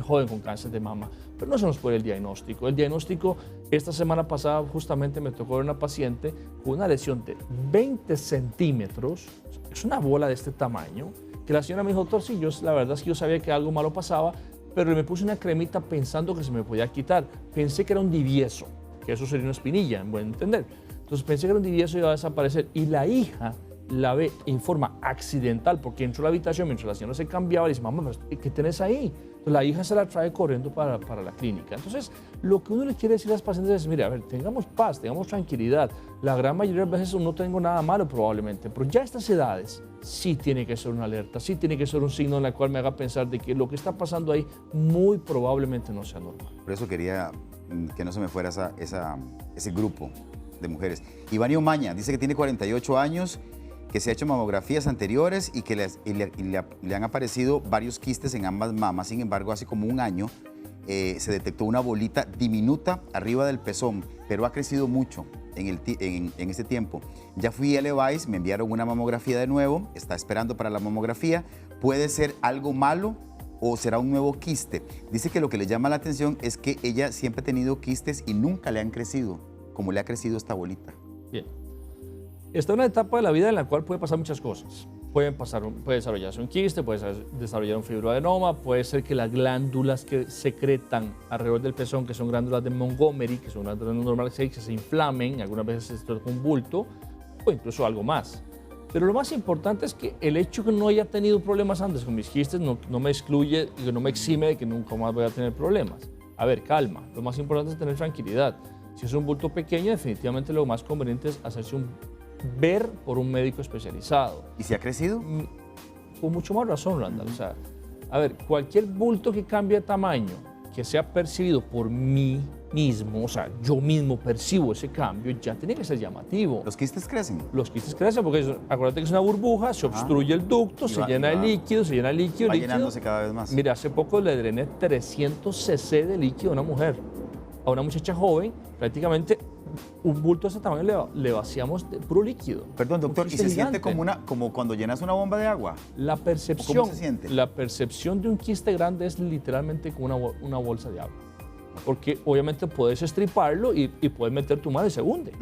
joven con cáncer de mama, pero no se nos puede el diagnóstico. El diagnóstico, esta semana pasada justamente me tocó ver una paciente con una lesión de 20 centímetros, es una bola de este tamaño, que la señora me dijo, doctor, sí, la verdad es que yo sabía que algo malo pasaba, pero me puse una cremita pensando que se me podía quitar. Pensé que era un divieso, que eso sería una espinilla, en buen entender. Entonces pensé que era un divieso y iba a desaparecer. Y la hija la ve en forma accidental, porque entró a la habitación mientras la señora se cambiaba y le dice, mamá, ¿qué tenés ahí? Entonces la hija se la trae corriendo para la clínica. Entonces, lo que uno le quiere decir a las pacientes es, mire, a ver, tengamos paz, tengamos tranquilidad. La gran mayoría de veces no tengo nada malo probablemente, pero ya a estas edades sí tiene que ser una alerta, sí tiene que ser un signo en el cual me haga pensar de que lo que está pasando ahí muy probablemente no sea normal. Por eso quería que no se me fuera ese grupo de mujeres. Ivani Omaña dice que tiene 48 años, que se ha hecho mamografías anteriores y que le han aparecido varios quistes en ambas mamas. Sin embargo, hace como un año se detectó una bolita diminuta arriba del pezón, pero ha crecido mucho en este tiempo. Ya fui a Levi's, me enviaron una mamografía de nuevo, está esperando para la mamografía. ¿Puede ser algo malo o será un nuevo quiste? Dice que lo que le llama la atención es que ella siempre ha tenido quistes y nunca le han crecido, como le ha crecido esta bolita. Bien. Está en una etapa de la vida en la cual puede pasar muchas cosas. Puede desarrollarse un quiste, puede desarrollar un fibroadenoma, puede ser que las glándulas que secretan alrededor del pezón, que son glándulas de Montgomery, que son glándulas normales que se inflamen, algunas veces se trata de un bulto, o incluso algo más. Pero lo más importante es que el hecho que no haya tenido problemas antes con mis quistes no me excluye y no me exime de que nunca más voy a tener problemas. A ver, calma. Lo más importante es tener tranquilidad. Si es un bulto pequeño, definitivamente lo más conveniente es hacerse ver por un médico especializado. ¿Y si ha crecido? Con mucho más razón, Randall. O sea, a ver, cualquier bulto que cambie de tamaño, que sea percibido por mí mismo, o sea, yo mismo percibo ese cambio, ya tiene que ser llamativo. ¿Los quistes crecen? Los quistes crecen porque, acuérdate que es una burbuja, se obstruye el ducto, se llena de líquido, se llena de líquido. Va llenándose cada vez más. Mira, hace poco le drené 300 cc de líquido a una mujer, a una muchacha joven, prácticamente un bulto de ese tamaño le vaciamos de puro líquido. Perdón, doctor, ¿y se siente como cuando llenas una bomba de agua? La percepción, ¿Cómo se siente? La percepción de un quiste grande es literalmente como una bolsa de agua. Porque obviamente puedes estriparlo y puedes meter tu mano y se hunde.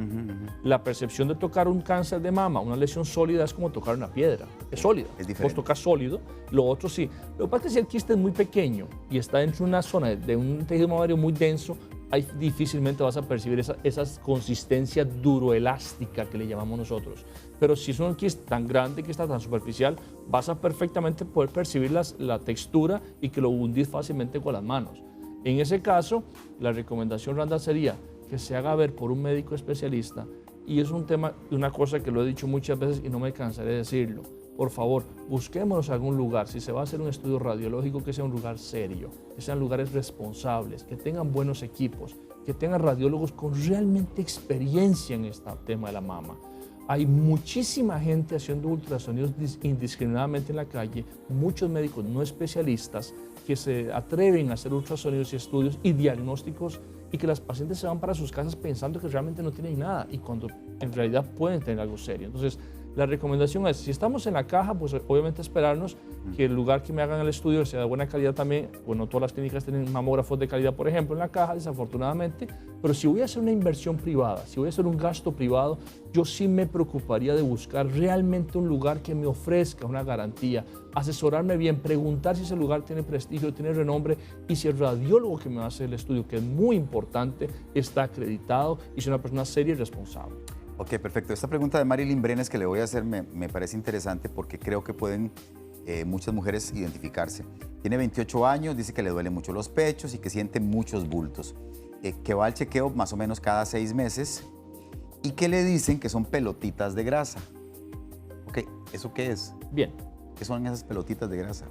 La percepción de tocar un cáncer de mama, una lesión sólida, es como tocar una piedra. Es sólida. Es diferente. Vos tocas sólido, lo otro sí. Lo que pasa es que si el quiste es muy pequeño y está dentro de una zona de un tejido mamario muy denso, ahí difícilmente vas a percibir esa consistencia duroelástica que le llamamos nosotros. Pero si es un quiste tan grande, que está tan superficial, vas a perfectamente poder percibir la textura y que lo hundís fácilmente con las manos. En ese caso, la recomendación, Randall, sería que se haga ver por un médico especialista, y es un tema, una cosa que lo he dicho muchas veces y no me cansaré de decirlo. Por favor, busquémonos algún lugar. Si se va a hacer un estudio radiológico, que sea un lugar serio, que sean lugares responsables, que tengan buenos equipos, que tengan radiólogos con realmente experiencia en este tema de la mama. Hay muchísima gente haciendo ultrasonidos indiscriminadamente en la calle, muchos médicos no especialistas que se atreven a hacer ultrasonidos y estudios y diagnósticos, y que las pacientes se van para sus casas pensando que realmente no tienen nada y cuando en realidad pueden tener algo serio. Entonces, la recomendación es, si estamos en la caja, pues obviamente esperarnos que el lugar que me hagan el estudio sea de buena calidad también. Bueno, todas las clínicas tienen mamógrafos de calidad, por ejemplo, en la caja, desafortunadamente. Pero si voy a hacer una inversión privada, si voy a hacer un gasto privado, yo sí me preocuparía de buscar realmente un lugar que me ofrezca una garantía, asesorarme bien, preguntar si ese lugar tiene prestigio, tiene renombre, y si el radiólogo que me va a hacer el estudio, que es muy importante, está acreditado y es una persona seria y responsable. Ok, perfecto. Esta pregunta de Marilyn Brenes que le voy a hacer me parece interesante porque creo que pueden muchas mujeres identificarse. Tiene 28 años, dice que le duelen mucho los pechos y que siente muchos bultos. Que va al chequeo más o menos cada 6 meses y que le dicen que son pelotitas de grasa. Ok, ¿eso qué es? Bien. ¿Qué son esas pelotitas de grasa?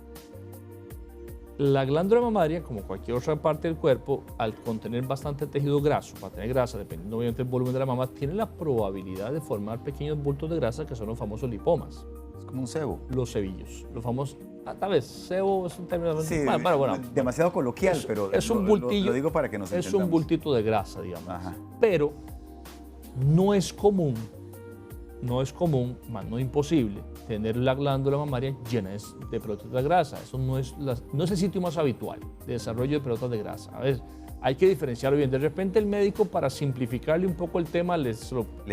La glándula mamaria, como cualquier otra parte del cuerpo, al contener bastante tejido graso, para tener grasa, dependiendo obviamente del volumen de la mama, tiene la probabilidad de formar pequeños bultos de grasa que son los famosos lipomas. Es como un sebo. Los sebillos, los famosos, tal vez, sebo es un término Sí, bueno, demasiado coloquial, pero es un bultillo, lo digo para que nos es entendamos. un bultito de grasa, digamos. Ajá. Pero no es común, más no imposible, tener la glándula mamaria llena de pelotas de grasa. Eso no es el sitio más habitual de desarrollo de pelotas de grasa. A ver, hay que diferenciarlo bien. De repente el médico, para simplificarle un poco el tema, le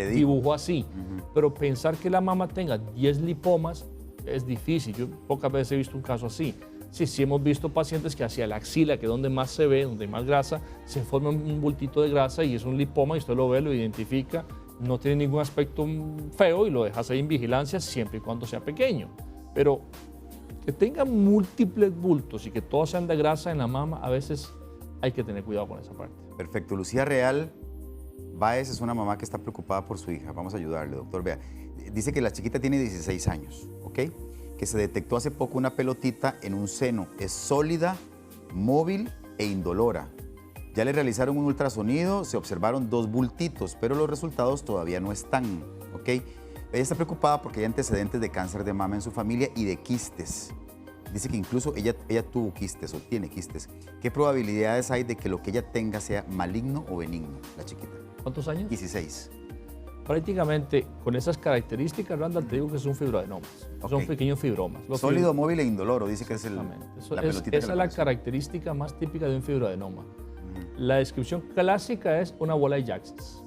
dibujó así. Pero pensar que la mama tenga 10 lipomas es difícil. Yo pocas veces he visto un caso así. Sí hemos visto pacientes que hacia la axila, que es donde más se ve, donde hay más grasa, se forma un bultito de grasa y es un lipoma y usted lo ve, lo identifica. No tiene ningún aspecto feo y lo dejas ahí en vigilancia siempre y cuando sea pequeño. Pero que tenga múltiples bultos y que todos sean de grasa en la mama, a veces hay que tener cuidado con esa parte. Perfecto. Lucía Real Báez es una mamá que está preocupada por su hija. Vamos a ayudarle, doctor. Vea, dice que la chiquita tiene 16 años, ¿ok? Que se detectó hace poco una pelotita en un seno. Es sólida, móvil e indolora. Ya le realizaron un ultrasonido, se observaron 2 bultitos, pero los resultados todavía no están, ¿ok? Ella está preocupada porque hay antecedentes de cáncer de mama en su familia y de quistes. Dice que incluso ella tuvo quistes o tiene quistes. ¿Qué probabilidades hay de que lo que ella tenga sea maligno o benigno, la chiquita? ¿Cuántos años? 16. Prácticamente con esas características, Randall, te digo que son fibroadenomas. Son pequeños fibromas. Sólido, móvil e indoloro, dice que es la pelotita. Esa es la característica más típica de un fibroadenoma. La descripción clásica es una bola de Jacksons.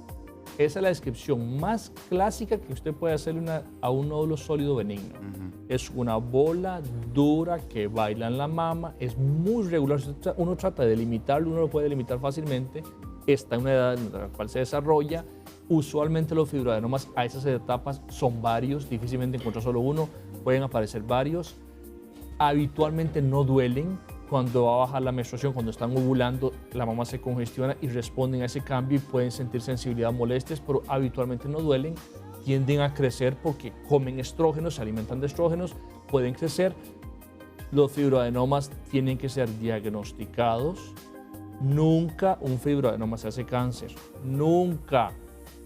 Esa es la descripción más clásica que usted puede hacerle a un nódulo sólido benigno. Es una bola dura que baila en la mama, es muy regular. Uno trata de delimitarlo, uno lo puede delimitar fácilmente. Está en una edad en la cual se desarrolla. Usualmente los fibroadenomas a esas etapas son varios, difícilmente encontrar solo uno, pueden aparecer varios. Habitualmente no duelen. Cuando va a bajar la menstruación, cuando están ovulando, la mama se congestiona y responden a ese cambio y pueden sentir sensibilidad, molestias, pero habitualmente no duelen. Tienden a crecer porque comen estrógenos, se alimentan de estrógenos, pueden crecer. Los fibroadenomas tienen que ser diagnosticados. Nunca un fibroadenoma se hace cáncer. Nunca.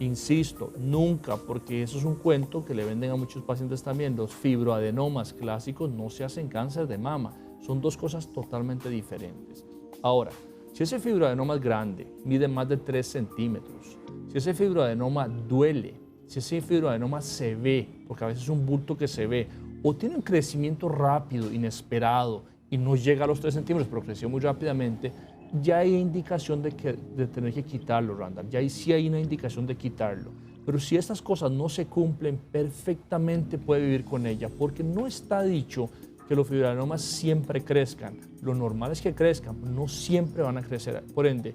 Insisto, nunca, porque eso es un cuento que le venden a muchos pacientes también. Los fibroadenomas clásicos no se hacen cáncer de mama. Son 2 cosas totalmente diferentes. Ahora, si ese fibroadenoma es grande, mide más de 3 centímetros, si ese fibroadenoma duele, si ese fibroadenoma se ve, porque a veces es un bulto que se ve, o tiene un crecimiento rápido, inesperado, y no llega a los 3 centímetros, pero creció muy rápidamente, ya hay indicación de tener que quitarlo, Randall. Ya sí hay una indicación de quitarlo. Pero si estas cosas no se cumplen, perfectamente puede vivir con ella, porque no está dicho que los fibroadenomas siempre crezcan. Lo normal es que crezcan, no siempre van a crecer. Por ende,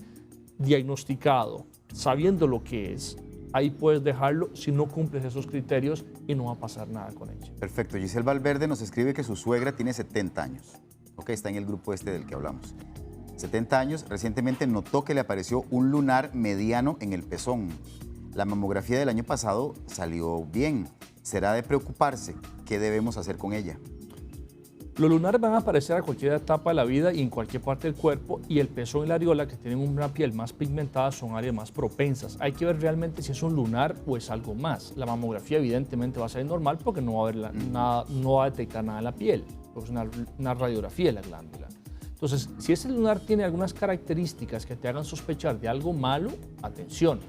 diagnosticado, sabiendo lo que es, ahí puedes dejarlo si no cumples esos criterios y no va a pasar nada con ella. Perfecto. Giselle Valverde nos escribe que su suegra tiene 70 años. Ok, está en el grupo este del que hablamos. 70 años, recientemente notó que le apareció un lunar mediano en el pezón. La mamografía del año pasado salió bien. ¿Será de preocuparse? ¿Qué debemos hacer con ella? Los lunares van a aparecer a cualquier etapa de la vida y en cualquier parte del cuerpo, y el pezón y la areola, que tienen una piel más pigmentada, son áreas más propensas. Hay que ver realmente si es un lunar o es algo más. La mamografía evidentemente va a ser normal porque no va a haber nada, no va a detectar nada en la piel, porque es una radiografía de la glándula. Entonces, si ese lunar tiene algunas características que te hagan sospechar de algo malo, atención.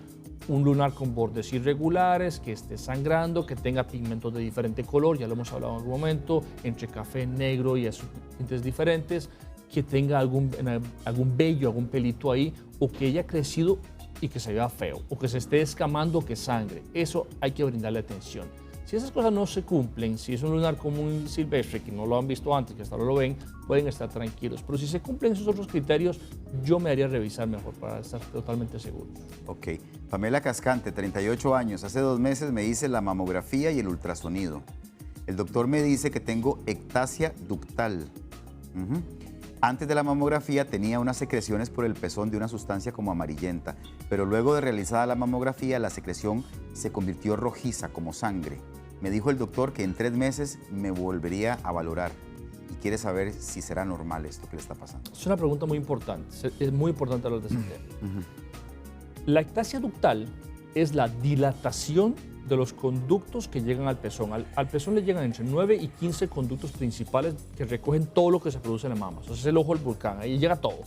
Un lunar con bordes irregulares, que esté sangrando, que tenga pigmentos de diferente color, ya lo hemos hablado en algún momento, entre café, negro y esos tintes diferentes, que tenga algún vello, algún pelito ahí, o que haya crecido y que se vea feo, o que se esté descamando, o que sangre. Eso hay que brindarle atención. Si esas cosas no se cumplen, si es un lunar común silvestre, que no lo han visto antes, que hasta ahora lo ven, pueden estar tranquilos. Pero si se cumplen esos otros criterios, yo me haría revisar mejor para estar totalmente seguro. Ok. Pamela Cascante, 38 años. Hace 2 meses me hice la mamografía y el ultrasonido. El doctor me dice que tengo ectasia ductal. Ujú. Antes de la mamografía tenía unas secreciones por el pezón de una sustancia como amarillenta, pero luego de realizada la mamografía la secreción se convirtió rojiza como sangre. Me dijo el doctor que en 3 meses me volvería a valorar y quiere saber si será normal esto que le está pasando. Es una pregunta muy importante, es muy importante hablar de ese tema. La ectasia ductal es la dilatación de los conductos que llegan al pezón. Al pezón le llegan entre 9 y 15 conductos principales que recogen todo lo que se produce en la mama. Eso es el ojo del volcán, ahí llega todo.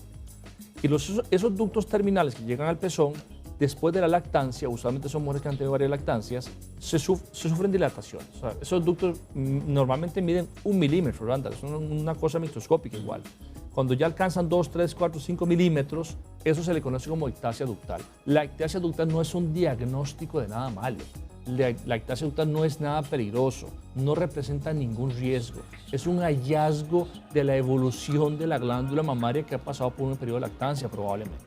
Y esos ductos terminales que llegan al pezón, después de la lactancia, usualmente son mujeres que han tenido varias lactancias, se sufren dilataciones. O sea, esos ductos normalmente miden 1 milímetro, ¿verdad? Es una cosa microscópica igual. Cuando ya alcanzan 2, 3, 4, 5 milímetros, eso se le conoce como ectasia ductal. La ectasia ductal no es un diagnóstico de nada malo. La ectasia ductal no es nada peligroso, no representa ningún riesgo. Es un hallazgo de la evolución de la glándula mamaria que ha pasado por un periodo de lactancia probablemente.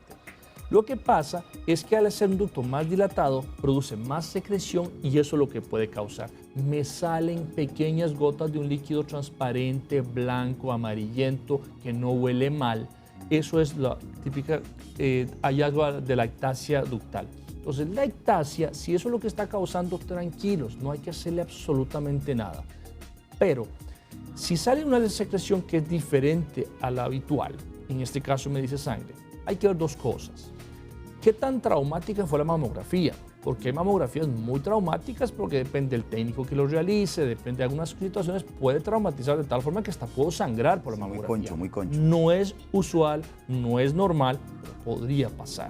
Lo que pasa es que al ser un ducto más dilatado, produce más secreción y eso es lo que puede causar. Me salen pequeñas gotas de un líquido transparente, blanco, amarillento, que no huele mal. Eso es la típica hallazgo de la ectasia ductal. Entonces, la ectasia, si eso es lo que está causando, tranquilos, no hay que hacerle absolutamente nada. Pero, si sale una secreción que es diferente a la habitual, en este caso me dice sangre, hay que ver 2 cosas. ¿Qué tan traumática fue la mamografía? Porque hay mamografías muy traumáticas porque depende del técnico que lo realice, depende de algunas situaciones, puede traumatizar de tal forma que hasta puedo sangrar por la mamografía. Muy concho. No es usual, no es normal, pero podría pasar.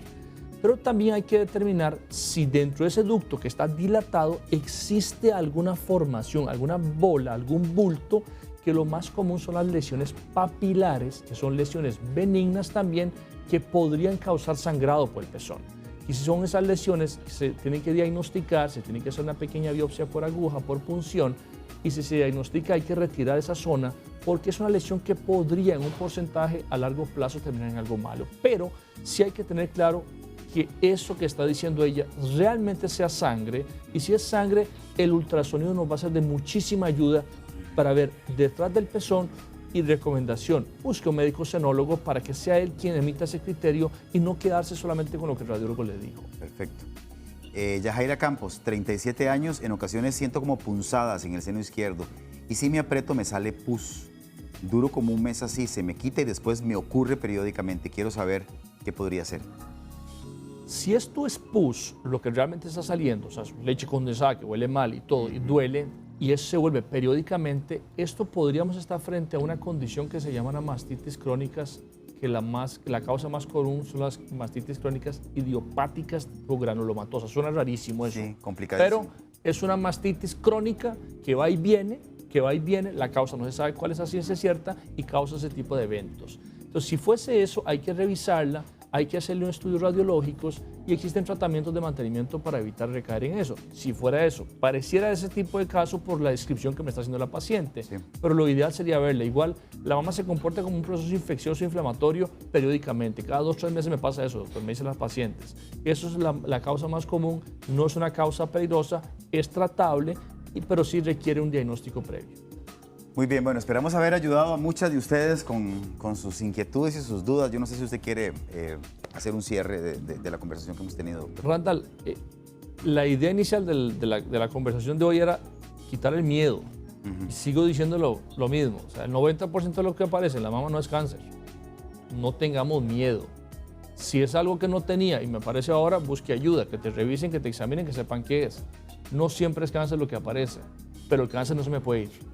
Pero también hay que determinar si dentro de ese ducto que está dilatado existe alguna formación, alguna bola, algún bulto, que lo más común son las lesiones papilares, que son lesiones benignas también, que podrían causar sangrado por el pezón. Y si son esas lesiones, se tienen que diagnosticar, se tiene que hacer una pequeña biopsia por aguja, por punción, y si se diagnostica hay que retirar esa zona porque es una lesión que podría en un porcentaje a largo plazo terminar en algo malo. Pero sí hay que tener claro que eso que está diciendo ella realmente sea sangre, y si es sangre, el ultrasonido nos va a ser de muchísima ayuda para ver detrás del pezón. Y recomendación, busque un médico senólogo para que sea él quien emita ese criterio y no quedarse solamente con lo que el radiólogo le dijo. Perfecto. Yajaira Campos, 37 años, en ocasiones siento como punzadas en el seno izquierdo y si me aprieto me sale pus. Duro como un mes así, se me quita y después me ocurre periódicamente. Quiero saber qué podría ser. Si esto es pus, lo que realmente está saliendo, o sea, leche condensada que huele mal y todo, y duele, y eso se vuelve periódicamente, esto podríamos estar frente a una condición que se llaman mastitis crónicas, que la causa más común son las mastitis crónicas idiopáticas o granulomatosas. Suena rarísimo eso. Sí, complicadísimo. Pero es una mastitis crónica que va y viene, la causa no se sabe cuál es a ciencia cierta y causa ese tipo de eventos. Entonces, si fuese eso, hay que revisarla, hay que hacerle unos estudios radiológicos y existen tratamientos de mantenimiento para evitar recaer en eso. Si fuera eso, pareciera ese tipo de caso por la descripción que me está haciendo la paciente, sí. Pero lo ideal sería verla. Igual, la mama se comporta como un proceso infeccioso inflamatorio periódicamente. Cada 2 o 3 meses me pasa eso, doctor, me dicen las pacientes. Eso es la causa más común, no es una causa peligrosa, es tratable, pero sí requiere un diagnóstico previo. Muy bien, bueno, esperamos haber ayudado a muchas de ustedes con sus inquietudes y sus dudas. Yo no sé si usted quiere hacer un cierre de la conversación que hemos tenido, doctor. Randall, la idea inicial de la conversación de hoy era quitar el miedo. Y sigo diciendo lo mismo. O sea, el 90% de lo que aparece en la mama no es cáncer. No tengamos miedo. Si es algo que no tenía y me aparece ahora, busque ayuda, que te revisen, que te examinen, que sepan qué es. No siempre es cáncer lo que aparece, pero el cáncer no se me puede ir.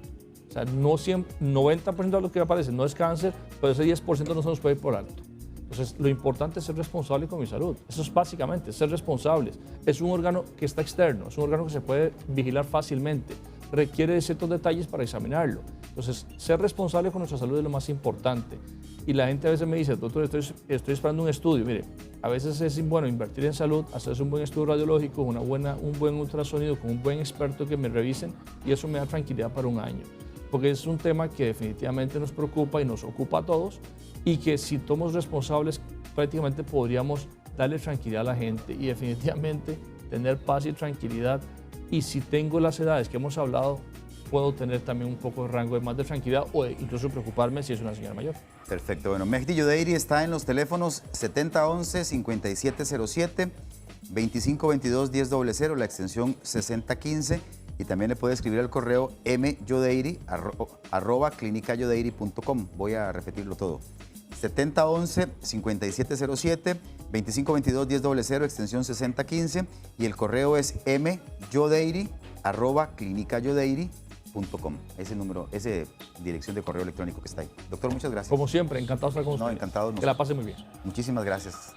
O sea, 90% de lo que aparece no es cáncer, pero ese 10% no se nos puede ir por alto. Entonces, lo importante es ser responsable con mi salud. Eso es básicamente, ser responsables. Es un órgano que está externo, es un órgano que se puede vigilar fácilmente. Requiere de ciertos detalles para examinarlo. Entonces, ser responsable con nuestra salud es lo más importante. Y la gente a veces me dice, doctor, estoy esperando un estudio. Mire, a veces es bueno invertir en salud, hacerse un buen estudio radiológico, un buen ultrasonido con un buen experto que me revisen y eso me da tranquilidad para un año. Porque es un tema que definitivamente nos preocupa y nos ocupa a todos y que si somos responsables prácticamente podríamos darle tranquilidad a la gente y definitivamente tener paz y tranquilidad. Y si tengo las edades que hemos hablado, puedo tener también un poco de rango de más de tranquilidad o incluso preocuparme si es una señora mayor. Perfecto. Bueno, Mehdi Yudeiri está en los teléfonos 7011-5707, 2522-1000, la extensión 6015, y también le puede escribir al correo myodeiri@clinicayodeiri.com. Voy a repetirlo todo. 7011-5707, 2522-1000, extensión 6015, y el correo es myodeiri@clinicayodeiri.com. Ese número, esa dirección de correo electrónico que está ahí. Doctor, muchas gracias. Como siempre, encantado de estar con usted. No, encantado. Que la pase muy bien. Muchísimas gracias.